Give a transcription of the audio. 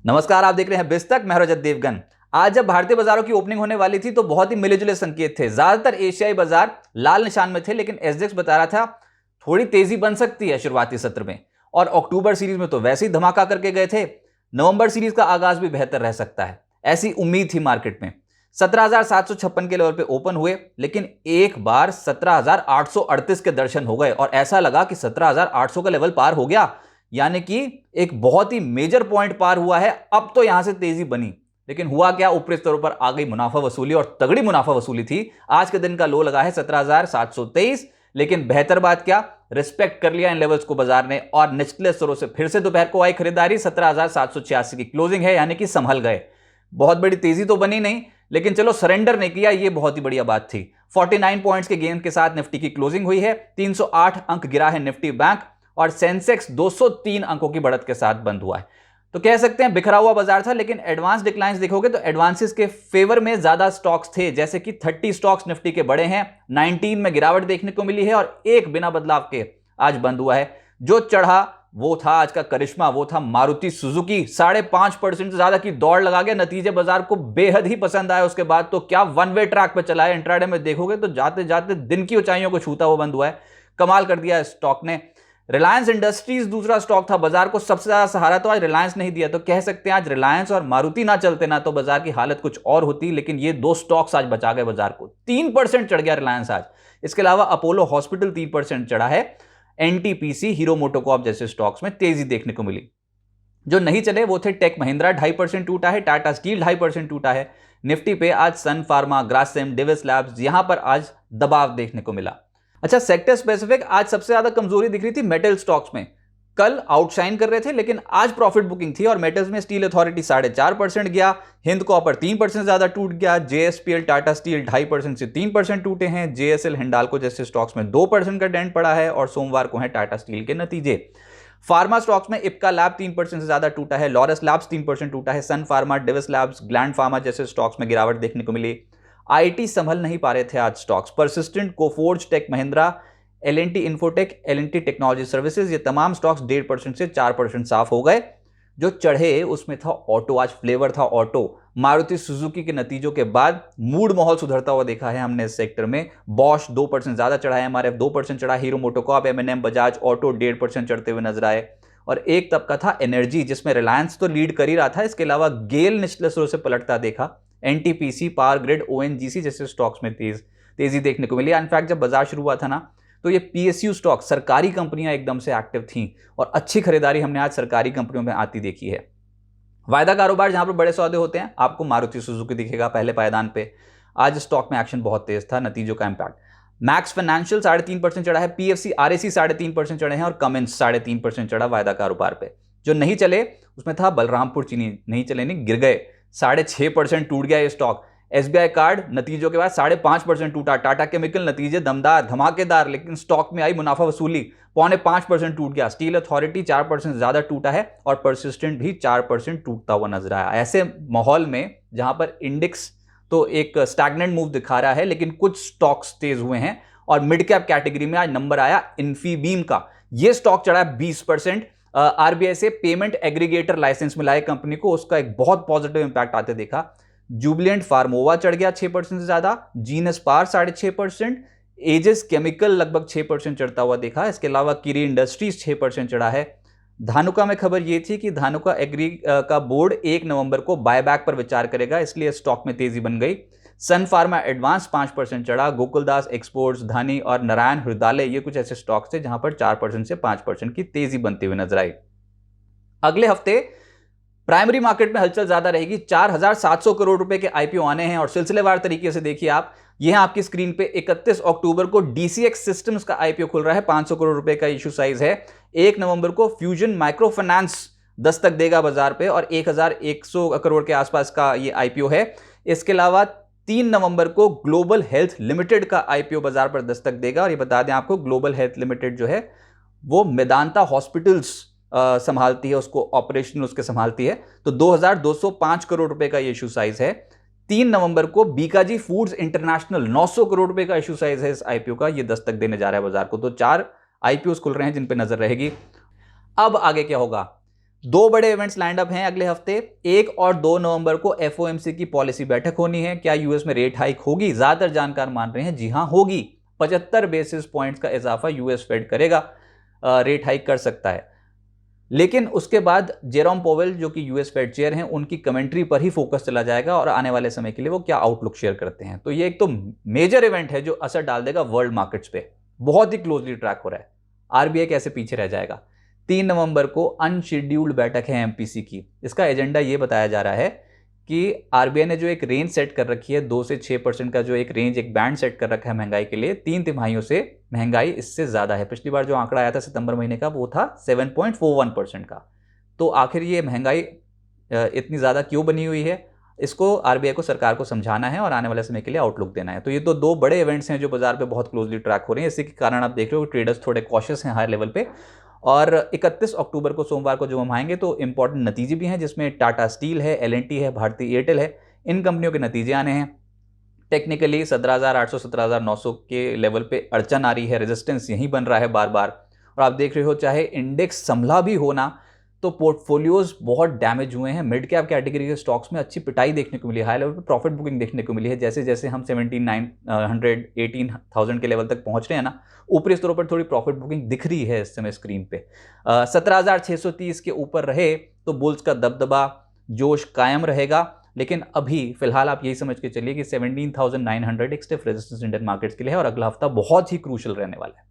नमस्कार, आप देख रहे हैं बिस्तक। मैं रजत देवगन। आज जब भारतीय बाजारों की ओपनिंग होने वाली थी तो बहुत ही मिले जुले संकेत थे। ज्यादातर एशियाई बाजार लाल निशान में थे, लेकिन एसजेएक्स बता रहा था थोड़ी तेजी बन सकती है शुरुआती सत्र में। और अक्टूबर सीरीज में तो वैसे ही धमाका करके गए थे। नवंबर सीरीज का आगाज भी बेहतर रह सकता है, ऐसी उम्मीद थी मार्केट में। 17,756 के लेवल पे ओपन हुए, लेकिन एक बार 17,838 के दर्शन हो गए और ऐसा लगा कि 17,800 का लेवल पार हो गया, यानी कि एक बहुत ही मेजर पॉइंट पार हुआ है। अब तो यहां से तेजी बनी, लेकिन हुआ क्या, ऊपरी स्तरों पर आ गई मुनाफा वसूली और तगड़ी मुनाफा वसूली थी। आज के दिन का लो लगा है 17,723, लेकिन बेहतर बात क्या, रिस्पेक्ट कर लिया इन लेवल्स को बाजार ने और निचले स्तरों से फिर से दोपहर को आई खरीदारी। 17,786 की क्लोजिंग है, यानी कि संभल गए। बहुत बड़ी तेजी तो बनी नहीं, लेकिन चलो सरेंडर नहीं किया, यह बहुत ही बढ़िया बात थी। 49 पॉइंट्स के गेन के साथ निफ्टी की क्लोजिंग हुई है। 308 अंक गिरा है निफ्टी बैंक और सेंसेक्स 203 अंकों की बढ़त के साथ बंद हुआ है। तो कह सकते हैं बिखरा हुआ बाजार था, लेकिन एडवांस डिक्लाइंस देखोगे तो एडवांसेस के फेवर में ज्यादा स्टॉक्स थे। जैसे कि 30 स्टॉक्स निफ्टी के बड़े हैं, 19 में गिरावट देखने को मिली है और एक बिना बदलाव के आज बंद हुआ है। जो चढ़ा वो था आज का करिश्मा, वो था मारुति सुजुकी। 5.5% से ज्यादा की दौड़ लगा गया, नतीजे बाजार को बेहद ही पसंद आया। उसके बाद तो क्या वन वे ट्रैक पे चला है। इंट्राडे में देखोगे तो जाते जाते दिन की ऊंचाइयों को छूता हुआ बंद हुआ है। कमाल कर दिया स्टॉक ने। रिलायंस इंडस्ट्रीज दूसरा स्टॉक था, बाजार को सबसे ज्यादा सहारा तो आज रिलायंस नहीं दिया। तो कह सकते हैं आज रिलायंस और मारुति ना चलते ना तो बाजार की हालत कुछ और होती, लेकिन ये दो स्टॉक्स आज बचा गए बाजार को। 3% चढ़ गया रिलायंस आज। इसके अलावा अपोलो हॉस्पिटल 3% चढ़ा है। एनटीपीसी, हीरो मोटोकॉर्प जैसे स्टॉक्स में तेजी देखने को मिली। जो नहीं चले वो थे टेक महिंद्रा 2.5% टूटा है, टाटा स्टील 2.5% टूटा है। निफ्टी पे आज सन फार्मा, ग्रासिम, डिविस लैब्स, यहां पर आज दबाव देखने को मिला। अच्छा, सेक्टर स्पेसिफिक आज सबसे ज्यादा कमजोरी दिख रही थी मेटल स्टॉक्स में। कल आउटशाइन कर रहे थे, लेकिन आज प्रॉफिट बुकिंग थी और मेटल्स में स्टील अथॉरिटी 4.5% गया, हिंद कॉपर 3% ज्यादा टूट गया, जेएसपीएल, टाटा स्टील 2.5% से 3% टूटे हैं, जेएसएल, हिंडाल्को जैसे स्टॉक्स में 2% का डेंट पड़ा है और सोमवार को है टाटा स्टील के नतीजे। फार्मा स्टॉक्स में इप्का लैब 3% से ज्यादा टूटा है, लॉरस लैब्स 3% टूटा है, सन फार्मा, डिविस लैब्स, ग्लैंड फार्मा जैसे स्टॉक्स में गिरावट देखने को मिली। आईटी संभल नहीं पा रहे थे आज stocks. Persistent, Coforge, Tech Mahindra, L&T Infotech, L&T technology services, ये तमाम स्टॉक्स 1.5% से 4% साफ हो गए। जो चढ़े उसमें था ऑटो, आज फ्लेवर था ऑटो। मारुति सुजुकी के नतीजों के बाद मूड माहौल सुधरता हुआ देखा है हमने इस सेक्टर में। बॉश 2% ज्यादा चढ़ा है, एमआरएफ 2% चढ़ा, हीरो मोटोकॉर्प, एमएनएम, बजाज ऑटो 1.5% चढ़ते हुए नजर आए। और एक तबका था एनर्जी, जिसमें रिलायंस तो लीड कर ही रहा था, इसके अलावा गेल निचले स्तर से पलटता देखा। एनटीपीसी, पावर ग्रिड, ओएनजीसी जैसे स्टॉक्स में तेजी देखने को मिली। इनफैक्ट जब बाजार शुरू हुआ था ना, तो ये पीएसयू स्टॉक, सरकारी कंपनियां एकदम से एक्टिव थीं और अच्छी खरीदारी हमने आज सरकारी कंपनियों में आती देखी है। वायदा कारोबार जहां पर बड़े सौदे होते हैं, आपको मारुति सुजुकी दिखेगा पहले पायदान पे। आज स्टॉक में एक्शन बहुत तेज था, नतीजों का इंपैक्ट। मैक्स फाइनेंशियल 3.5% चढ़ा है, पीएफसी, आरएसी 3.5% चढ़े हैं और कमेंस 3.5% चढ़ा वायदा कारोबार पे। जो नहीं चले उसमें था बलरामपुर चीनी, नहीं चले नहीं, गिर गए, 6.5% टूट गया ये स्टॉक। एसबीआई कार्ड नतीजों के बाद 5.5% टूटा। टाटा केमिकल नतीजे दमदार, धमाकेदार, लेकिन स्टॉक में आई मुनाफा वसूली, 4.25% टूट गया। स्टील अथॉरिटी 4% ज्यादा टूटा है और परसिस्टेंट भी 4% टूटता हुआ नजर आया। ऐसे माहौल में जहां पर इंडेक्स तो एक स्टैग्नेंट मूव दिखा रहा है, लेकिन कुछ स्टॉक्स तेज हुए हैं। और मिड कैप कैटेगरी में आज नंबर आया इन्फीबीम का, यह स्टॉक चढ़ा 20%। आरबीआई से पेमेंट एग्रीगेटर लाइसेंस मिला है कंपनी को, उसका एक बहुत पॉजिटिव इंपैक्ट आते देखा। जुबिलेंट फार्मोवा चढ़ गया 6% से ज्यादा, जीनस पार 6.5%, एजिस केमिकल लगभग 6% चढ़ता हुआ देखा। इसके अलावा किरी इंडस्ट्रीज 6% चढ़ा है। धानुका में खबर यह थी कि धानुका एग्री का बोर्ड 1 नवंबर को बायबैक पर विचार करेगा, इसलिए स्टॉक में तेजी बन गई। सन फार्मा एडवांस 5% चढ़ा। गोकुलदास एक्सपोर्ट्स, धानी और नारायण हृदयालय, ये कुछ ऐसे स्टॉक्स थे जहां पर 4% से 5% की तेजी बनती हुई नजर आई। अगले हफ्ते प्राइमरी मार्केट में हलचल ज्यादा रहेगी। 4,700 करोड़ रुपए के आईपीओ आने हैं और सिलसिलेवार तरीके से देखिए आप, यह आपकी स्क्रीन पे 31 अक्टूबर को डीसीएक्स सिस्टम्स का आईपीओ खुल रहा है, 500 करोड़ रुपए का इशू साइज है। 1 नवंबर को फ्यूजन माइक्रो फाइनेंस दस्तक देगा बाजार पे और 1,100 करोड़ के आसपास का ये आईपीओ है। इसके अलावा 3 नवंबर को ग्लोबल हेल्थ लिमिटेड का आईपीओ बाजार पर दस्तक देगा। और ये बता दें आपको, ग्लोबल हेल्थ लिमिटेड जो है वो मेदांता हॉस्पिटल्स संभालती है, उसको ऑपरेशन उसके संभालती है। तो 2,205 करोड़ रुपए का ये इशू साइज है। 3 नवंबर को बीकाजी फूड्स इंटरनेशनल 900 करोड़ रुपए का इशू साइज है इस आईपीओ का, ये दस्तक देने जा रहा है बाजार को। तो 4 आईपीओ खुल रहे हैं जिन पे नजर रहेगी। अब आगे क्या होगा, दो बड़े इवेंट्स लाइंड अप हैं अगले हफ्ते। 1 और 2 नवंबर को एफओएमसी की पॉलिसी बैठक होनी है। क्या यूएस में रेट हाइक होगी? ज्यादातर जानकार मान रहे हैं जी हां होगी। 75 बेसिस पॉइंट्स का इजाफा यूएस फेड करेगा, रेट हाइक कर सकता है। लेकिन उसके बाद जेरोम पोवेल जो कि यूएस फेड चेयर हैं, उनकी कमेंट्री पर ही फोकस चला जाएगा और आने वाले समय के लिए वो क्या आउटलुक शेयर करते हैं। तो ये एक तो मेजर इवेंट है जो असर डाल देगा वर्ल्ड मार्केट्स पे, बहुत ही क्लोजली ट्रैक हो रहा है। आरबीआई कैसे पीछे रह जाएगा। 3 नवंबर को अनशेड्यूल्ड बैठक है एमपीसी की। इसका एजेंडा ये बताया जा रहा है कि आरबीआई ने जो एक रेंज सेट कर रखी है 2 से 6% का, जो एक रेंज, एक बैंड सेट कर रखा है महंगाई के लिए, 3 तिमाहियों से महंगाई इससे ज्यादा है। पिछली बार जो आंकड़ा आया था सितंबर महीने का वो था 7.41% का। तो आखिर ये महंगाई इतनी ज्यादा क्यों बनी हुई है, इसको आरबीआई को, सरकार को समझाना है और आने वाले समय के लिए आउटलुक देना है। तो ये तो दो बड़े इवेंट्स हैं जो बाजार पे बहुत क्लोजली ट्रैक हो रहे हैं। इसी के कारण आप देख रहे हो ट्रेडर्स थोड़े कॉशियस हैं हायर लेवल पे। और 31 अक्टूबर को सोमवार को जब हम आएंगे तो इंपॉर्टेंट नतीजे भी हैं, जिसमें टाटा स्टील है, एलएनटी है, भारतीय एयरटेल है, इन कंपनियों के नतीजे आने हैं। टेक्निकली 17,800 17,900 के लेवल पे अड़चन आ रही है, रेजिस्टेंस यहीं बन रहा है बार बार। और आप देख रहे हो चाहे इंडेक्स संभला भी हो ना, तो पोर्टफोलियोज बहुत डैमेज हुए हैं। मिड कैप कैटेगरी के स्टॉक्स में अच्छी पिटाई देखने को मिली है, हाई लेवल पे प्रॉफिट बुकिंग देखने को मिली है। जैसे जैसे हम 17,900 18,000 के लेवल तक पहुंच रहे हैं ना, ऊपरी स्तरों पर थोड़ी प्रॉफिट बुकिंग दिख रही है इस समय स्क्रीन पे। 17,630 के ऊपर रहे तो बुल्स का दबदबा, जोश कायम रहेगा। लेकिन अभी फिलहाल आप यही समझ के चलिए कि 17,900 एक स्टिफ रेजिस्टेंस इंडियन मार्केट्स के लिए है और अगला हफ्ता बहुत ही क्रूशियल रहने वाला है।